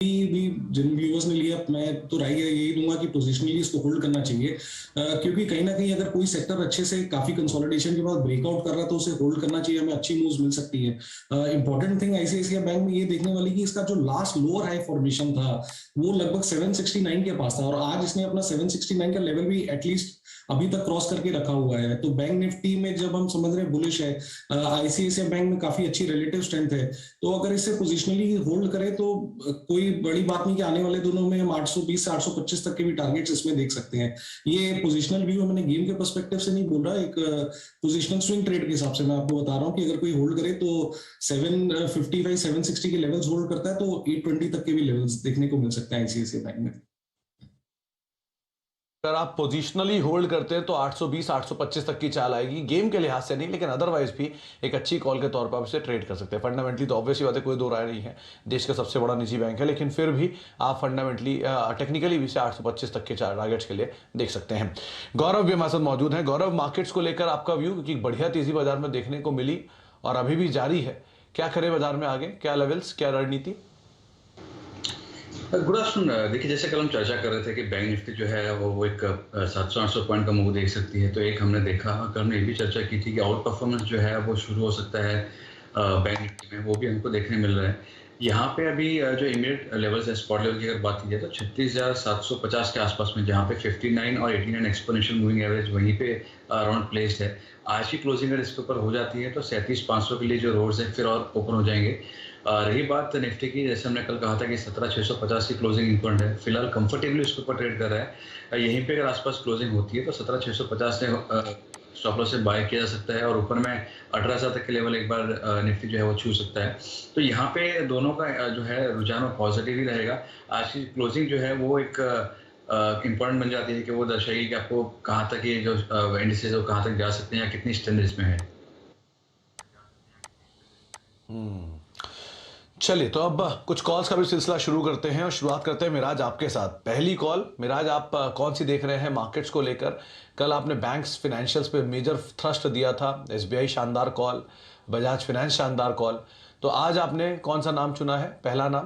भी जिन व्यूअर्स ने लिया, मैं तो राय यही दूंगा कि पोजिशनली इसको होल्ड करना चाहिए, क्योंकि कहीं ना कहीं अगर कोई सेक्टर अच्छे से काफी कंसोलिडेशन के बाद ब्रेकआउट कर रहा है तो उसे होल्ड करना चाहिए, हमें अच्छी मूव्स मिल सकती है। इंपॉर्टेंट थिंग आईसीआईसीआई बैंक में ये देखने वाली कि इसका जो लास्ट लोअर हाई फॉर्मेशन था वो लगभग 769 के पास था, और आज इसने अपना 769 का लेवल भी एटलीस्ट अभी तक क्रॉस करके रखा हुआ है। तो बैंक निफ्टी में जब हम समझ रहे हैं बुलिश है, आईसीआईसीआई बैंक में काफी अच्छी रिलेटिव स्ट्रेंथ है, तो अगर इसे पोजिशनली होल्ड करे तो कोई बड़ी बात नहीं कि आने वाले दिनों में हम 820 से 825 तक के भी टारगेट्स इसमें देख सकते हैं। ये पोजिशनल व्यू मैंने गेम के पर्सपेक्टिव से नहीं बोल रहा, एक पोजिशनल स्विंग ट्रेड के हिसाब से मैं आपको बता रहा हूँ कि अगर कोई होल्ड करे तो 755 760 के लेवल्स होल्ड करता है तो 820 तक के भी लेवल्स देखने को मिल सकते हैं आईसीआईसीआई बैंक में। अगर आप पोजिशनली होल्ड करते हैं तो 820 825 तक की चाल आएगी, गेम के लिहाज से नहीं लेकिन अदरवाइज भी एक अच्छी कॉल के तौर पर आप इसे ट्रेड कर सकते हैं। फंडामेंटली तो ऑब्वियसली बात है, कोई दो राय नहीं है, देश का सबसे बड़ा निजी बैंक है, लेकिन फिर भी आप फंडामेंटली टेक्निकली भी इसे 825 तक के टारगेट्स के लिए देख सकते हैं। गौरव भी हमारे साथ मौजूद है। गौरव, मार्केट्स को लेकर आपका व्यू, क्योंकि बढ़िया तेजी बाजार में देखने को मिली और अभी भी जारी है, क्या करें बाजार में आगे, क्या लेवल्स, क्या रणनीति? Good afternoon. देखिए, जैसे कल हम चर्चा कर रहे थे कि बैंक निफ्टी जो है वो एक 700-800 पॉइंट का मूव देख सकती है, तो एक हमने देखा, कल हमने ये भी चर्चा की थी कि आउट परफॉर्मेंस जो है वो शुरू हो सकता है बैंक निफ्टी में, वो भी हमको देखने मिल रहा है। यहाँ पे अभी जो इमीडिएट लेवल्स है, स्पॉट लेवल की अगर बात की जाए तो 36,750 के आसपास में, जहाँ पे 59 और 89 एक्सपोनेंशियल मूविंग एवरेज वहीं पे अराउंड प्लेस्ड है। आज की क्लोजिंग अगर इसके ऊपर हो जाती है तो 37,500 के लिए जो रोड्स है फिर और ओपन हो जाएंगे। रही बात निफ्टी की, जैसे हमने कल कहा था कि 17,650 की क्लोजिंग इम्पोर्टेंट है, फिलहाल कंफर्टेबली उसके ऊपर ट्रेड कर रहा है। यहीं पे अगर आसपास क्लोजिंग होती है तो 17,650 से स्टॉप लॉस से बाय किया जा सकता है, और ऊपर में 18,000 तक के लेवल एक बार निफ्टी जो है वो छू सकता है। तो यहाँ पे दोनों का जो है रुझान वो पॉजिटिव ही रहेगा। आज की क्लोजिंग जो है वो एक इम्पोर्टेंट बन जाती है कि वो दर्शाएगी कि आपको कहाँ तक ये जो इंडिसेस है वो कहाँ तक जा सकते हैं या कितनी स्ट्रेंथ इसमें है। चलिए, तो अब कुछ कॉल्स का भी सिलसिला शुरू करते हैं और शुरुआत करते हैं मिराज आपके साथ। पहली कॉल, मिराज, आप कौन सी देख रहे हैं मार्केट्स को लेकर? कल आपने बैंक्स फाइनेंशियल्स पे मेजर थ्रस्ट दिया था, एसबीआई शानदार कॉल, बजाज फाइनेंस शानदार कॉल, तो आज आपने कौन सा नाम चुना है, पहला नाम?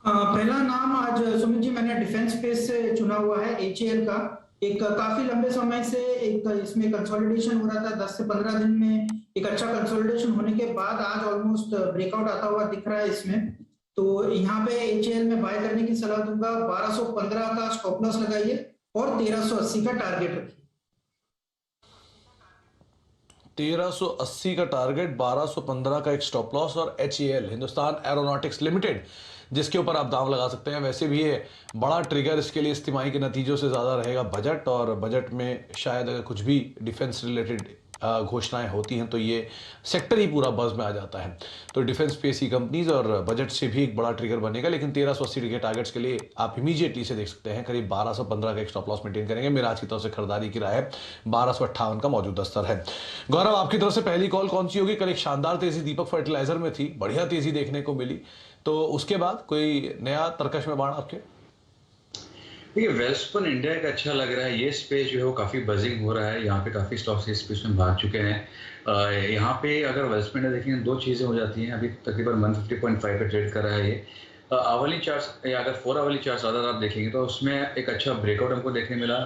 पहला नाम आज सुमित जी मैंने डिफेंस स्पेस से चुना हुआ है, एचएएल का। एक काफी लंबे समय से एक इसमें कंसोलिडेशन हो रहा था, 10 से 15 दिन में एक अच्छा कंसोलिडेशन होने के बाद आज ऑलमोस्ट ब्रेकआउट आता हुआ दिख रहा है इसमें। तो यहाँ पे एचएएल में बाय करने की सलाह दूंगा। 1215 का स्टॉप लॉस लगाइए और 1380 का टारगेट रखिए। 1380 का टारगेट, 1215 का एक स्टॉप लॉस, और एचएएल हिंदुस्तान एरोनॉटिक्स लिमिटेड जिसके ऊपर आप दाव लगा सकते हैं। वैसे भी ये बड़ा ट्रिगर इसके लिए इस तिमाही के नतीजों से ज़्यादा रहेगा बजट, और बजट में शायद अगर कुछ भी डिफेंस रिलेटेड घोषणाएं होती हैं तो ये सेक्टर ही पूरा बज़ में आ जाता है। तो डिफेंस स्पेस की कंपनीज और बजट से भी एक बड़ा ट्रिगर बनेगा, लेकिन 1380 के टारगेट्स के लिए आप इमीडिएटली से देख सकते हैं। करीब 1215 का एक स्टॉप लॉस मेंटेन करेंगे। मिराज की तरफ से खरीदारी की राय है, 1258 का मौजूदा स्तर है। गौरव, आपकी तरफ से पहली कॉल कौन सी होगी? कल एक शानदार तेजी दीपक फर्टिलाइजर में थी, बढ़िया तेजी देखने को मिली, तो उसके बाद कोई नया तरकश में बाण आपके? देखिए, वेल्सपन इंडिया एक अच्छा लग रहा है। ये स्पेस जो है वो काफ़ी बजिंग हो रहा है, यहाँ पे काफ़ी स्टॉक्स इस स्पेस में भाग चुके हैं। यहाँ पे अगर वेल्सपन इंडिया देखेंगे दो चीज़ें हो जाती हैं। अभी तकरीबन 150.5 पे ट्रेड कर रहा है ये। आवली चार्ट या अगर 4 आवली चार्ट अगर आप देखेंगे तो उसमें एक अच्छा ब्रेकआउट हमको देखने मिला।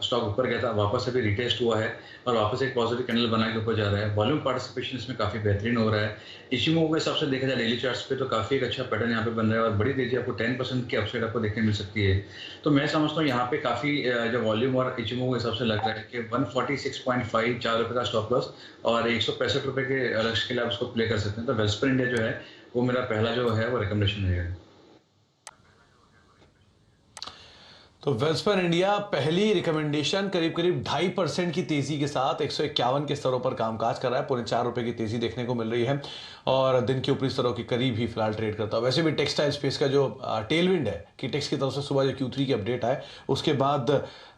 स्टॉक ऊपर गया था, वापस अभी रिटेस्ट हुआ है और वापस एक पॉजिटिव कैंडल बना के ऊपर जा रहा है। वॉल्यूम पार्टिसिपेशन इसमें काफ़ी बेहतरीन हो रहा है। इशिमो के हिसाब से देखा जाए डेली चार्ट्स पे तो काफ़ी एक अच्छा पैटर्न यहाँ पे बन रहा है और बड़ी तेजी आपको 10% की अपसाइड आपको देखने मिल सकती है। तो मैं समझता हूँ यहाँ पे काफ़ी जो वॉल्यूम और इशिमो के हिसाब से लग रहा है कि 146.5 ₹4 का स्टॉप लॉस और 165 रुपये के लक्ष्य के लिए आप उसको प्ले कर सकते हैं। तो वेल्सपन इंडिया जो है वो मेरा पहला जो है वो रिकमेंडेशन रहेगा। तो वेल्सपन इंडिया पहली रिकमेंडेशन, करीब करीब 2.5% की तेजी के साथ 151 के स्तरों पर कामकाज कर रहा है। ₹4.25 की तेजी देखने को मिल रही है और दिन के ऊपरी स्तरों के करीब ही फिलहाल ट्रेड करता है। वैसे भी टेक्सटाइल स्पेस का जो टेलविंड है कि टेक्स की तरफ से सुबह जो Q3 की अपडेट आए उसके बाद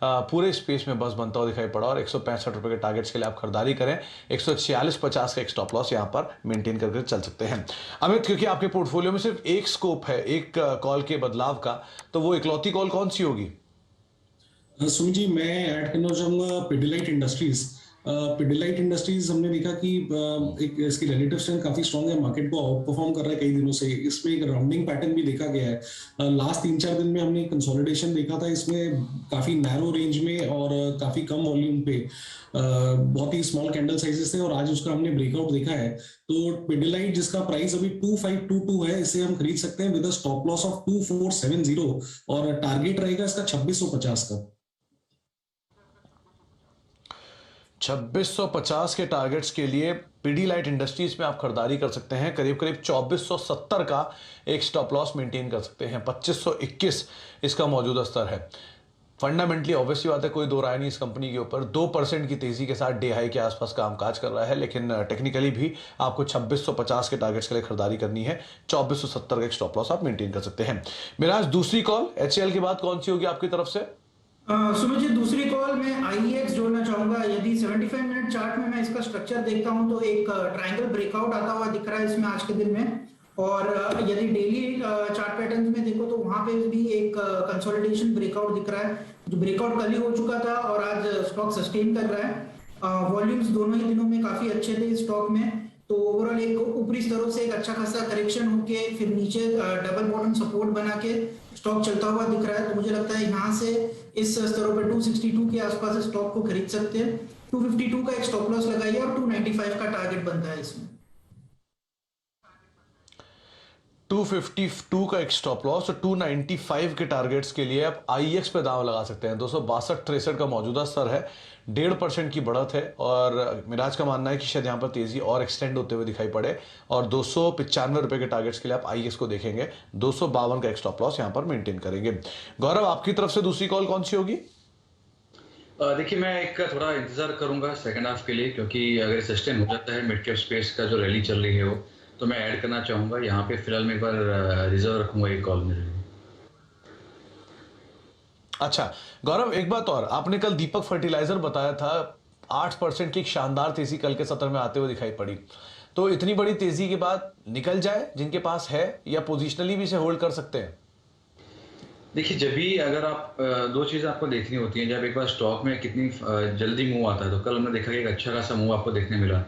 पूरे स्पेस में बस बनता हुआ दिखाई पड़ा और ₹165 के टारगेट्स के लिए आप खरीदारी करें। 146.50 का एक स्टॉप लॉस यहाँ पर मेंटेन करके चल सकते हैं। अमित, क्योंकि आपके पोर्टफोलियो में सिर्फ एक स्कोप है एक कॉल के बदलाव का, तो वो इकलौती कॉल कौन सी होगी? सुमित जी, मैं ऐड करना चाहूंगा पिडिलाइट इंडस्ट्रीज। पिडिलाइट इंडस्ट्रीज हमने देखा कि एक इसकी रिलेटिव स्ट्रेंथ काफी स्ट्रांग है, मार्केट को आउट परफॉर्म कर रहा है कई दिनों से। इसमें एक राउंडिंग पैटर्न भी देखा गया है। लास्ट 3-4 दिन में हमने कंसोलिडेशन देखा था इसमें, काफी नैरो रेंज में और काफी कम वॉल्यूम पे, बहुत ही स्मॉल कैंडल साइजेस थे, और आज उसका हमने ब्रेकआउट देखा है। तो पिडिलाइट जिसका प्राइस अभी 2522 है, इसे हम खरीद सकते हैं with a stop loss of 2470, और टारगेट रहेगा इसका 2650 का। 2650 के टारगेट्स के लिए पिडिलाइट इंडस्ट्रीज में आप खरीदारी कर सकते हैं। करीब करीब 2470 का एक स्टॉप लॉस मेंटेन कर सकते हैं। 2521 इसका मौजूदा स्तर है। फंडामेंटली ऑब्वियसली बात है, कोई दो राय नहीं इस कंपनी के ऊपर। 2% की तेजी के साथ डे हाई के आसपास कामकाज कर रहा है, लेकिन टेक्निकली भी आपको 2650 के टारगेट्स के लिए खरीदारी करनी है। 2470 का एक स्टॉप लॉस आप मेंटेन कर सकते हैं। मेराज, दूसरी कॉल HCL के बाद कौन सी होगी आपकी तरफ से? सुमित जी, दूसरी कॉल में IEX जोड़ना चाहूंगा। यदि 75 मिनट चार्ट में मैं इसका स्ट्रक्चर देखता हूं तो एक ट्रायंगल ब्रेकआउट आता हुआ दिख रहा है इसमें आज के दिन में, और यदि डेली चार्ट पैटर्न्स में देखो तो वहां पे भी एक कंसोलिडेशन ब्रेकआउट दिख रहा है, जो ब्रेकआउट कल ही हो चुका था और आज स्टॉक सस्टेन कर रहा है। वॉल्यूम्स दोनों ही दिनों में काफी अच्छे थे स्टॉक में, तो ओवरऑल एक ऊपरी स्तरों से एक अच्छा खासा करेक्शन होके फिर नीचे डबल बॉटम सपोर्ट बना के स्टॉक चलता हुआ दिख रहा है। तो मुझे लगता है यहाँ से इस स्तरों पर 262 के आसपास स्टॉक को खरीद सकते हैं। 252 का एक स्टॉप लॉस लगाइए और 295 का टारगेट बनता है इसमें। 252 का एक स्टॉप लॉस और 295 के टारगेट्स के लिए आप IEX पे दांव लगा सकते हैं। 262-63 का मौजूदा स्तर है। 1.5% की बढ़त है, और मिराज का मानना है कि शायद यहाँ पर तेजी और एक्सटेंड होते हुए दिखाई पड़े, और 295 रुपए के टारगेट्स के लिए आप IEX को देखेंगे। 252 का एक स्टॉप लॉस यहाँ पर मेंटेन करेंगे। गौरव, आपकी तरफ से दूसरी कॉल कौन सी होगी? देखिए, मैं एक थोड़ा इंतजार करूंगा सेकंड हाफ के लिए, क्योंकि अगर सस्टेन हो जाता है मिड कैप स्पेस का जो रैली चल रही है वो, तो मैं ऐड करना चाहूंगा यहाँ पे। फिलहाल मैं एक बार रिजर्व रखूंगा एक कॉल मेरे लिए। अच्छा गौरव, एक बात और, आपने कल दीपक फर्टिलाइजर बताया था, 8% की एक शानदार तेजी कल के सत्र में आते हुए दिखाई पड़ी। तो इतनी बड़ी तेजी के बाद निकल जाए जिनके पास है, या पोजिशनली भी इसे होल्ड कर सकते हैं? देखिए, जब भी अगर आप दो चीज़ें आपको देखनी होती हैं। जब एक बार स्टॉक में कितनी जल्दी मूव आता है, तो कल हमने देखा कि एक अच्छा खासा मूव आपको देखने मिला।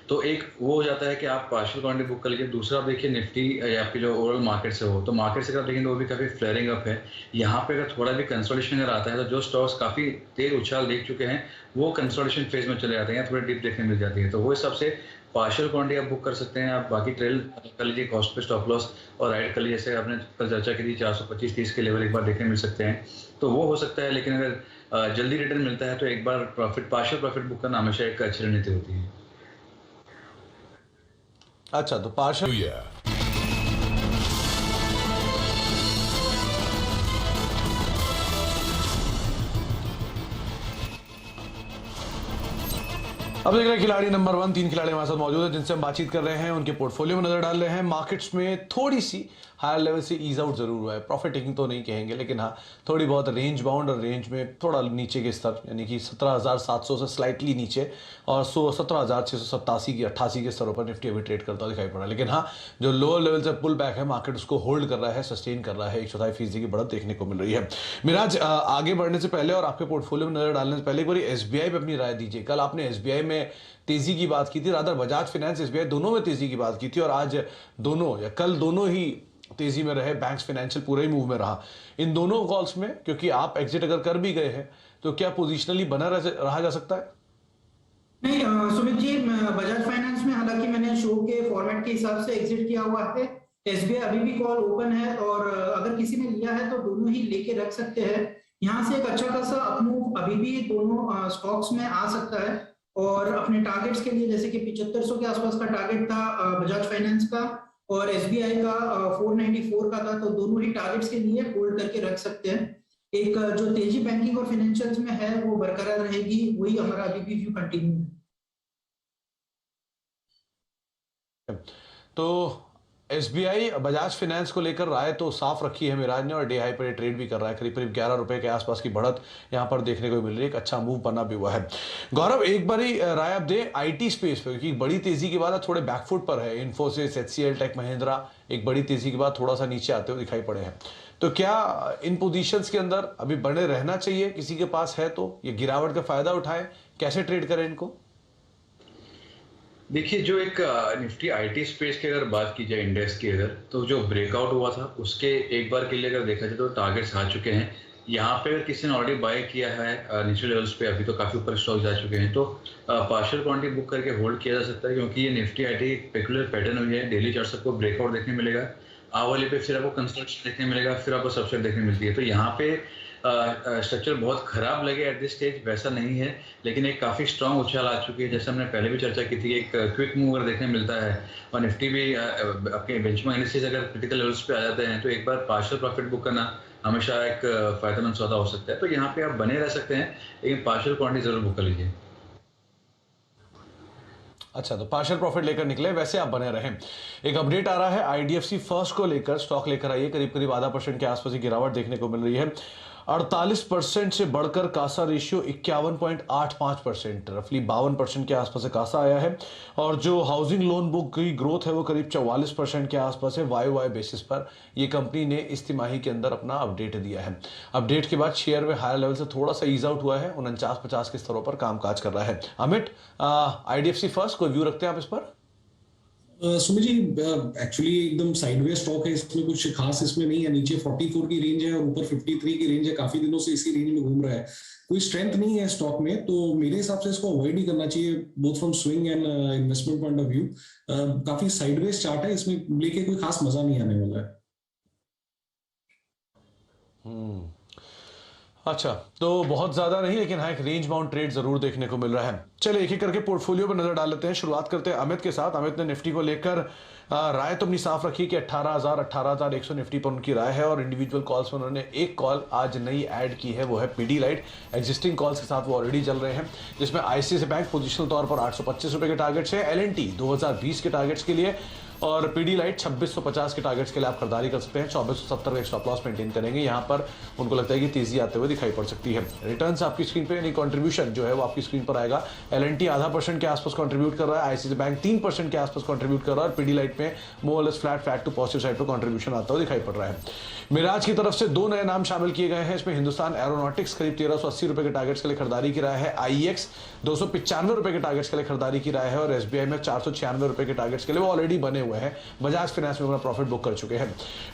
तो एक वो हो जाता है कि आप पार्शियल क्वांटिटी बुक कर लीजिए। दूसरा आप देखिए निफ्टी या आपकी जो ओवरऑल मार्केट से हो, तो मार्केट से अगर देखेंगे तो वो भी काफ़ी फ्लेयरिंग अप है। यहाँ पे अगर थोड़ा भी कंसोलिडेशन अगर आता है, तो जो स्टॉक्स काफ़ी तेज उछाल देख चुके हैं वो कंसोलिडेशन फेज में चले जाते हैं, थोड़ी डिप देखने मिल जाती है। तो वो हिसाब से पार्शियल क्वांटिटी आप बुक कर सकते हैं। आप बाकी ट्रेल कर लीजिए कॉस्ट पे स्टॉप लॉस, और राइड कर लीजिए। जैसे आपने कल चर्चा की थी 425-30 के लेवल एक बार देखने मिल सकते हैं, तो वो हो सकता है। लेकिन अगर जल्दी रिटर्न मिलता है तो एक बार पार्शियल प्रॉफिट बुक करना हमेशा एक अच्छी रणनीति होती है। अच्छा, तो पार्शियल अब देख रहे हैं खिलाड़ी नंबर 1। 3 खिलाड़ी हमारे साथ मौजूद हैं जिनसे हम बातचीत कर रहे हैं, उनके पोर्टफोलियो में नजर डाल रहे हैं। मार्केट्स में थोड़ी सी हायर लेवल से ईज आउट जरूर हुआ है, प्रॉफिट टेकिंग तो नहीं कहेंगे, लेकिन हाँ थोड़ी बहुत रेंज बाउंड और रेंज में थोड़ा नीचे के स्तर, यानी कि 17,700 से स्लाइटली नीचे, और 17,687 की 88 के स्तरों पर निफ्टी अभी ट्रेड करता दिखाई पड़ा। लेकिन हाँ, जो लोअर लेवल से पुल बैक है मार्केट उसको होल्ड कर रहा है, सस्टेन कर रहा है। 1/4% की बढ़त देखने को मिल रही है। मिराज, आगे बढ़ने से पहले और आपके पोर्टफोलियो में नजर डालने से पहले एक बार SBI पे अपनी राय दीजिए। कल आपने SBI में तेजी की बात की थी, रादर बजाज फाइनेंस SBI दोनों में तेजी की बात की थी, और आज दोनों या कल दोनों ही तेजी में रहे। बैंक्स फाइनेंशियल पूरा ही मूव में रहा। इन दोनों कॉल्स में, क्योंकि आप एग्जिट अगर कर भी गए हैं, तो क्या पोजिशनली बना रहा जा सकता है? नहीं सुमित जी, बजाज फाइनेंस में हालांकि मैंने शो के फॉर्मेट के हिसाब से एग्जिट किया हुआ है। SBI अभी भी कॉल ओपन है, और अगर किसी ने लिया है तो दोनों ही लेके रख सकते हैं। यहाँ से एक अच्छा खासा अपमूव अभी भी दोनों स्टॉक्स में आ सकता है, और अपने टारगेट्स के लिए, जैसे कि 7500 के आसपास का टारगेट था बजाज फाइनेंस का, और SBI का 494 का था, तो दोनों ही टारगेट्स के लिए होल्ड करके रख सकते हैं। एक जो तेजी बैंकिंग और फाइनेंशियल्स में है वो बरकरार रहेगी, वही हमारा अभी भी व्यू कंटिन्यू है। तो SBI बजाज फाइनेंस को लेकर राय तो साफ रखी है मिराज ने, और डे हाई पर ट्रेड भी कर रहा है। करीब करीब 11 रुपए के आसपास की बढ़त यहां पर देखने को मिल रही है। एक अच्छा मूव बना भी हुआ है। गौरव, एक बारी राय आप दे IT स्पेस पे, क्योंकि बड़ी तेजी के बाद थोड़े बैकफुट पर है। इन्फोसिस, HCL, टेक महिंद्रा एक बड़ी तेजी के बाद थोड़ा सा नीचे आते हुए दिखाई पड़े हैं। तो क्या इन पोजिशंस के अंदर अभी बने रहना चाहिए? किसी के पास है तो ये गिरावट का फायदा उठाए, कैसे ट्रेड करें इनको? देखिए, जो एक निफ्टी आईटी स्पेस की अगर बात की जाए इंडेक्स की अगर, तो जो ब्रेकआउट हुआ था उसके एक बार के लिए अगर देखा जाए तो टारगेट्स आ चुके हैं। यहाँ पे अगर किसी ने ऑलरेडी बाय किया है नीचे लेवल्स पे, अभी तो काफ़ी ऊपर स्टॉक जा चुके हैं, तो पार्शियल क्वांटिटी बुक करके होल्ड किया जा सकता है, क्योंकि ये निफ्टी आईटी एक पेकुलर पैटर्न हुई है। डेली चार्ट आपको ब्रेकआउट देखने मिलेगा, आवली पे फिर आपको कंसल्टेशन देखने मिलेगा, फिर आपको सबसेट देखने मिलती है। तो यहाँ पे स्ट्रक्चर बहुत खराब लगे एट दिस स्टेज वैसा नहीं है, लेकिन एक काफ़ी स्ट्रांग उछाल आ चुकी है। जैसे हमने पहले भी चर्चा की थी, एक क्विक मूव अगर देखने मिलता है और निफ्टी भी आपके बेंचमार्क इंडिसेस अगर क्रिटिकल लेवल्स पे आ जाते हैं, तो एक बार पार्शियल प्रॉफिट बुक करना हमेशा एक फायदेमंद सौदा हो सकता है। तो यहाँ पे आप बने रह सकते हैं, लेकिन पार्शियल क्वांटिटी जरूर बुक कर लीजिए। अच्छा, तो पार्शियल प्रॉफिट लेकर निकले, वैसे आप बने रहें। एक अपडेट आ रहा है आईडीएफसी फर्स्ट को लेकर, स्टॉक लेकर आइए, करीब करीब 0.5% के आसपास की गिरावट देखने को मिल रही है। 48% से बढ़कर कासा रेशियो 51.85%, रफली 52% के आसपास से कासा आया है। और जो हाउसिंग लोन बुक की ग्रोथ है वो करीब 44% के आसपास है। वाई बेसिस पर ये कंपनी ने इस तिमाही के अंदर अपना अपडेट दिया है। अपडेट के बाद शेयर में हायर लेवल से थोड़ा सा ईज आउट हुआ है, 49-50 के स्तरों पर कामकाज कर रहा है। अमित, आईडीएफसी फर्स्ट कोई व्यू रखते हैं आप इस पर? सुमित जी, एक्चुअली एकदम साइडवेज स्टॉक है, इसमें कुछ खास इसमें नहीं है। नीचे 44 की रेंज है और ऊपर 53 की रेंज है, काफी दिनों से इसी रेंज में घूम रहा है। कोई स्ट्रेंथ नहीं है स्टॉक में, तो मेरे हिसाब से इसको अवॉइड ही करना चाहिए, both from swing and investment point of view. काफी साइडवेज चार्ट है, इसमें लेके कोई खास मजा नहीं आने वाला है। अच्छा, तो बहुत ज्यादा नहीं, लेकिन हाँ एक रेंज बाउंड ट्रेड जरूर देखने को मिल रहा है। चलिए एक एक करके पोर्टफोलियो पर नजर डाल लेते हैं। शुरुआत करते हैं अमित के साथ। अमित ने निफ्टी को लेकर राय तो अपनी साफ रखी कि 18,100 निफ्टी पर उनकी राय है, और इंडिविजुअल कॉल्स में उन्होंने एक कॉल आज नई ऐड की है, वो है पीडीलाइट। एग्जिस्टिंग कॉल्स के साथ वो ऑलरेडी चल रहे हैं, जिसमें आईसीआईसीआई बैंक पोजिशनल तौर पर 825 रुपए के टारगेट्स है, एलएनटी 2020 के टारगेट्स के लिए, और पीडीलाइट 2650 के टारगेट्स के लिए आप खरीदारी कर सकते हैं। 2470 का स्टॉप लॉस मेंटेन करेंगे। यहाँ पर उनको लगता है कि तेजी आते हुए दिखाई पड़ सकती है। रिटर्न्स आपकी स्क्रीन पे, यानी कंट्रीब्यूशन जो है वो आपकी स्क्रीन पर आएगा। एलएनटी 0.5% के आसपास कंट्रीब्यूट कर रहा है, आईसीआईसीआई बैंक 3% के आसपास कंट्रीब्यूट कर रहा है, और पीडीलाइट में मोर और less flat to positive side पर कंट्रीब्यूशन आता हुआ दिखाई पड़ रहा है। मिराज की तरफ से 2 नए नाम शामिल किए गए हैं। इसमें हिंदुस्तान एरोनॉटिक्स करीब 1380 रुपए के टारगेट्स के लिए खरीदारी की राय है, आईएक्स 295 रुपए के टारगेट्स के लिए खरीदारी की राय है, और एसबीआई में 496 रुपए के टारगेट्स के लिए वो ऑलरेडी बने हुए हैं। बजाज फाइनेंस में अपना प्रॉफिट बुक कर चुके हैं।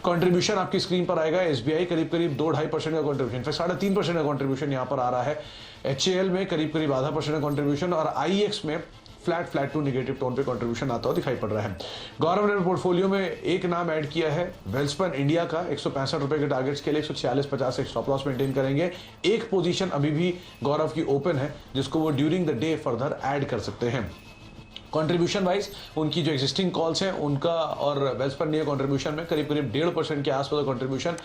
कंट्रीब्यूशन आपकी स्क्रीन पर आएगा। एसबीआई करीब 2-2.5% का कंट्रीब्यूशन, 3.5% का कंट्रीब्यूशन यहां पर आ रहा है। एचएएल में करीब 0.5% का कंट्रीब्यूशन, और आईएक्स में फ्लैट टू नेगेटिव टोन पे कंट्रीब्यूशन आता हुआ दिखाई पड़ रहा है। गौरव ने पोर्टफोलियो में एक नाम ऐड किया है, वेल्सपन इंडिया का। 165 रुपए के टारगेट्स के लिए 146.50 स्टॉप लॉस मेंटेन करेंगे। एक पोजीशन अभी भी गौरव की ओपन है, जिसको वो during the day further add कर सकते हैं। कंट्रीब्यूशन वाइज उनकी जो एग्जिस्टिंग कॉल्स हैं उनका और वेल्सपन इंडिया कंट्रीब्यूशन में करीब 1.5% के आसपास कंट्रीब्यूशन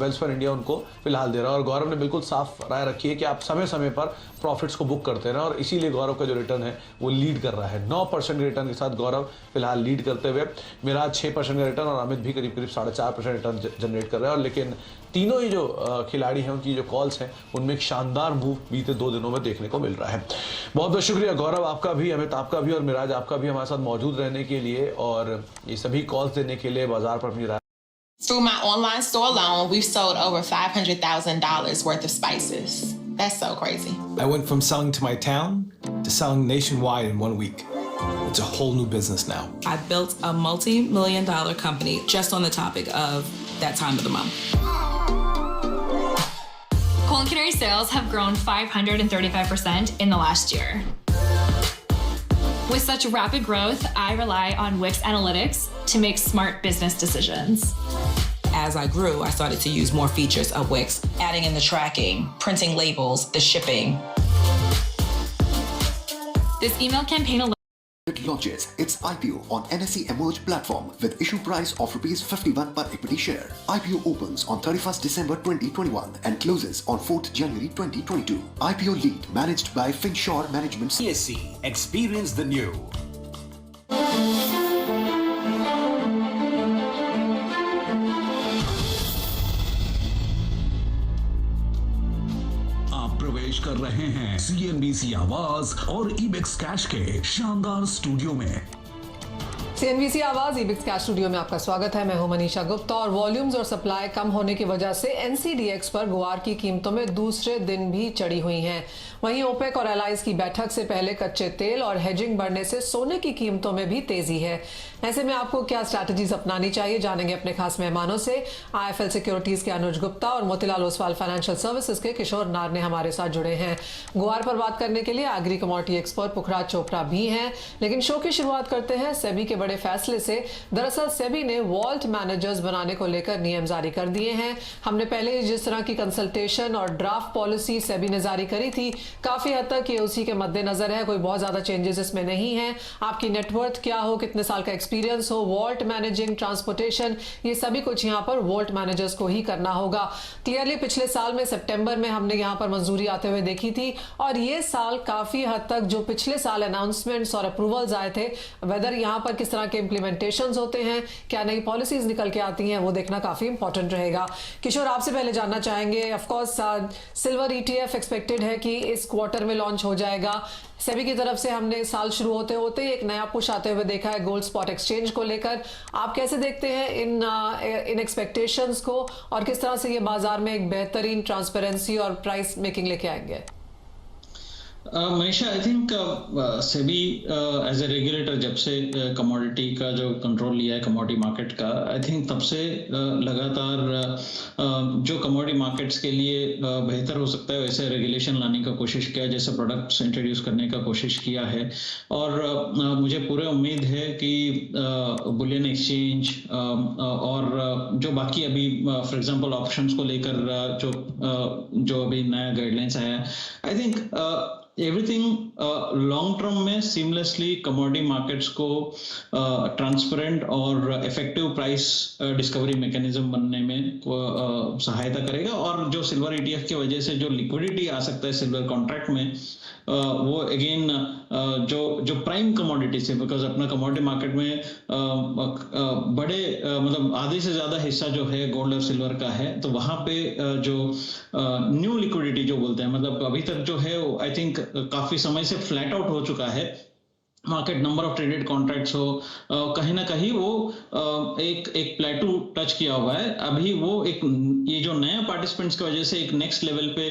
वेल्सपन इंडिया उनको फिलहाल दे रहा है। और गौरव ने बिल्कुल साफ राय रखी है कि आप समय समय पर प्रॉफिट्स को बुक करते रहें, और इसीलिए गौरव का जो रिटर्न है वो लीड कर रहा है। 9% के रिटर्न के साथ गौरव फिलहाल लीड करते हुए, मिराज 6% का रिटर्न, और अमित भी करीब 4.5% रिटर्न जनरेट कर रहे हैं। और लेकिन तीनों ही जो खिलाड़ी हैं उनकी जो कॉल्स हैं उनमें एक शानदार मूव बीते 2 दिनों में देखने को मिल रहा है। बहुत बहुत शुक्रिया गौरव आपका भी, अमित आपका भी, और मिराज आपका भी हमारे साथ मौजूद रहने के लिए और ये सभी कॉल्स देने के लिए, बाजार पर अपनी राय। Through my online store alone, we've sold over $500,000 worth of spices. That's so crazy. I went from selling to my town to selling nationwide in 1 week. It's a whole new business now. I built a multi-million-dollar company just on the topic of that time of the month. Culinary sales have grown 535% in the last year. With such rapid growth, I rely on Wix Analytics to make smart business decisions. As I grew, I started to use more features of Wix, Adding in the tracking, printing labels, the shipping. This email campaign It launches its IPO on NSE Emerge platform with issue price of ₹51 per equity share. IPO opens on 31st December 2021 and closes on 4th January 2022. IPO lead managed by Finshore Management. CSC, experience the new. प्रवेश कर रहे हैं CNBC आवाज और ibex cash के शानदार studio में। CNBC आवाज ईबिक्स कैश स्टूडियो में आपका स्वागत है। मैं हूं मनीषा गुप्ता और वॉल्यूम्स और सप्लाई कम होने की वजह से NCDX पर गुआर की कीमतों में दूसरे दिन भी चढ़ी हुई हैं। वहीं ओपेक और एलाइज की बैठक से पहले कच्चे तेल और हेजिंग बढ़ने से सोने की कीमतों में भी तेजी है। ऐसे में आपको क्या स्ट्रैटेजीज अपनानी चाहिए, जानेंगे अपने खास मेहमानों से। IIFL सिक्योरिटीज के अनुज गुप्ता और मोतीलाल ओसवाल फाइनेंशियल सर्विसेज के किशोर नार ने हमारे साथ जुड़े हैं। गुआर पर बात करने के लिए एग्री कमोडिटी एक्सपर्ट पुखराज चोपड़ा भी हैं। लेकिन शो की शुरुआत करते हैं सेबी के बड़े फैसले से। दरअसल सेबी ने वॉल्ट मैनेजर्स बनाने को लेकर नियम जारी कर दिए हैं। हमने पहले जिस तरह की कंसल्टेशन और ड्राफ्ट पॉलिसी सेबी ने जारी करी थी, काफी हद तक ये उसी के मद्देनजर है। कोई बहुत ज्यादा चेंजेस इसमें नहीं है। आपकी नेटवर्थ क्या हो, कितने साल का एक्सपीरियंस हो, वॉल्ट मैनेजिंग, ट्रांसपोर्टेशन, ये सभी कुछ यहाँ पर वॉल्ट मैनेजर्स को ही करना होगा। क्लियरली पिछले साल में सितंबर में हमने यहाँ पर मंजूरी आते हुए देखी थी और ये साल काफी हद तक जो पिछले साल अनाउंसमेंट्स और अप्रूवल्स आए थे, वेदर यहाँ पर किस तरह के इंप्लीमेंटेशंस होते हैं, क्या नई पॉलिसीज निकल के आती हैं, वो देखना काफी इंपॉर्टेंट रहेगा। किशोर, आपसे पहले जानना चाहेंगे, of course silver ETF expected है कि इस क्वार्टर में लॉन्च हो जाएगा। सेबी की तरफ से हमने साल शुरू होते होते एक नया पुश आते हुए देखा है गोल्ड स्पॉट एक्सचेंज को लेकर। आप कैसे देखते हैं इन एक्सपेक्टेशंस को और किस तरह से ये बाजार में एक बेहतरीन ट्रांसपेरेंसी और प्राइस मेकिंग लेके आएंगे? Manisha, I think SEBI as a regulator जब से कमोडिटी का जो कंट्रोल लिया है कमोडिटी मार्केट का, आई थिंक तब से लगातार जो कमोडिटी मार्केट्स के लिए बेहतर हो सकता है वैसे रेगुलेशन लाने का कोशिश किया, जैसे प्रोडक्ट्स इंट्रोड्यूस करने का कोशिश किया है। और मुझे पूरी उम्मीद है कि बुलियन एक्सचेंज और जो बाकी अभी फॉर एग्जांपल ऑप्शंस को लेकर जो अभी नया गाइडलाइंस आया है, I think everything long term में सीमलेसली कमोडिटी मार्केट्स को ट्रांसपेरेंट और इफेक्टिव प्राइस डिस्कवरी मैकेनिज्म बनने में सहायता करेगा। और जो सिल्वर ETF की वजह से जो लिक्विडिटी आ सकता है सिल्वर कॉन्ट्रैक्ट में, वो अगेन जो प्राइम कमोडिटी से, बिकॉज अपना कमोडिटी मार्केट में बड़े मतलब आधे से ज्यादा हिस्सा जो है गोल्ड और सिल्वर का है, तो वहां पे जो न्यू लिक्विडिटी जो बोलते हैं, मतलब अभी तक जो है आई थिंक काफी समय से फ्लैट आउट हो चुका है market, number of traded contracts हो, कहीं ना कहीं वो एक प्लेटू टच किया हुआ है। अभी वो ये जो नया पार्टिसिपेंट्स की वजह से एक नेक्स्ट लेवल पे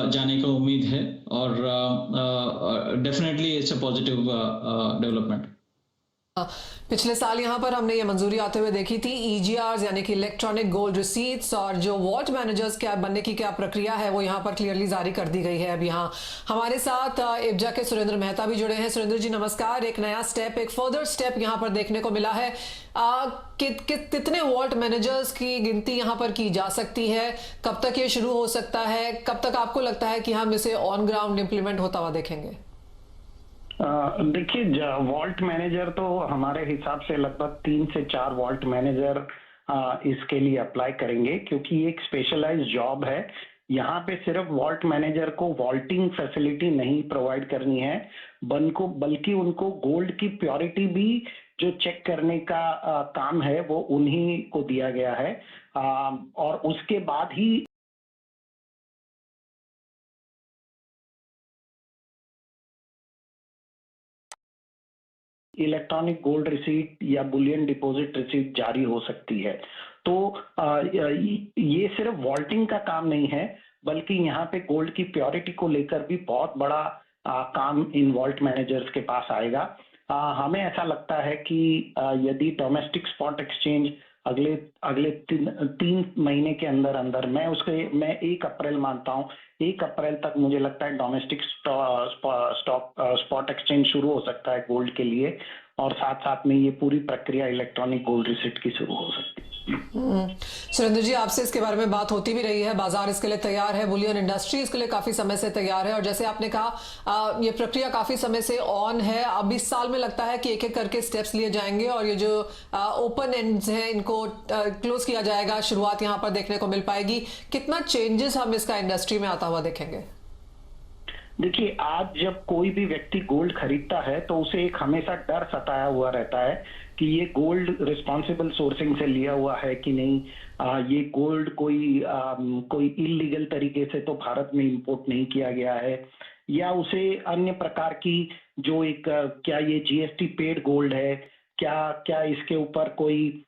जाने का उम्मीद है और definitely it's a positive development. पिछले साल यहाँ पर हमने ये मंजूरी आते हुए देखी थी EGRs यानी कि इलेक्ट्रॉनिक गोल्ड रिसीट्स, और जो वॉल्ट मैनेजर्स क्या बनने की क्या प्रक्रिया है वो यहाँ पर क्लियरली जारी कर दी गई है। अब यहाँ हमारे साथ इब्जा के सुरेंद्र मेहता भी जुड़े हैं। सुरेंद्र जी नमस्कार। एक नया स्टेप, एक फर्दर स्टेप यहाँ पर देखने को मिला है। कितने वॉल्ट मैनेजर्स की गिनती यहाँ पर की जा सकती है? कब तक ये शुरू हो सकता है? कब तक आपको लगता है कि हम इसे ऑन ग्राउंड इंप्लीमेंट होता हुआ देखेंगे? देखिए, वॉल्ट मैनेजर तो हमारे हिसाब से लगभग 3 से 4 वॉल्ट मैनेजर इसके लिए अप्लाई करेंगे, क्योंकि ये एक स्पेशलाइज्ड जॉब है। यहाँ पे सिर्फ वॉल्ट मैनेजर को वॉल्टिंग फैसिलिटी नहीं प्रोवाइड करनी है, बल्कि उनको गोल्ड की प्योरिटी भी जो चेक करने का काम है वो उन्हीं को दिया गया है। और उसके बाद ही इलेक्ट्रॉनिक गोल्ड रिसीट या बुलियन डिपॉजिट रिसीट जारी हो सकती है। तो ये सिर्फ वॉल्टिंग का काम नहीं है, बल्कि यहाँ पे गोल्ड की प्योरिटी को लेकर भी बहुत बड़ा काम इन वॉल्ट मैनेजर्स के पास आएगा। हमें ऐसा लगता है कि यदि डोमेस्टिक स्पॉट एक्सचेंज अगले 3 महीने के अंदर मैं 1 अप्रैल मानता हूँ, 1 अप्रैल तक मुझे लगता है डोमेस्टिक स्पॉट एक्सचेंज शुरू हो सकता है गोल्ड के लिए, और साथ में ये पूरी प्रक्रिया इलेक्ट्रॉनिक गोल्ड रिसीट की शुरू हो सकती है। सुरेंद्र जी, आपसे इसके बारे में बात होती भी रही है, बाजार इसके लिए तैयार है, बुलियन इंडस्ट्री इसके लिए काफी समय से तैयार है, और जैसे आपने कहा ये प्रक्रिया काफी समय से ऑन है। अब इस साल में लगता है कि एक-एक करके स्टेप्स लिए जाएंगे और ये जो ओपन एंड्स हैं इनको क्लोज किया जाएगा, शुरुआत यहाँ पर देखने को मिल पाएगी। कितना चेंजेस हम इसका इंडस्ट्री में आता हुआ देखेंगे? देखिए, आज जब कोई भी व्यक्ति गोल्ड खरीदता है तो उसे एक हमेशा डर सताया हुआ रहता है कि ये गोल्ड रिस्पॉन्सिबल सोर्सिंग से लिया हुआ है कि नहीं, ये गोल्ड कोई इलीगल तरीके से तो भारत में इंपोर्ट नहीं किया गया है, या उसे अन्य प्रकार की जो क्या ये GST पेड गोल्ड है, क्या क्या इसके ऊपर कोई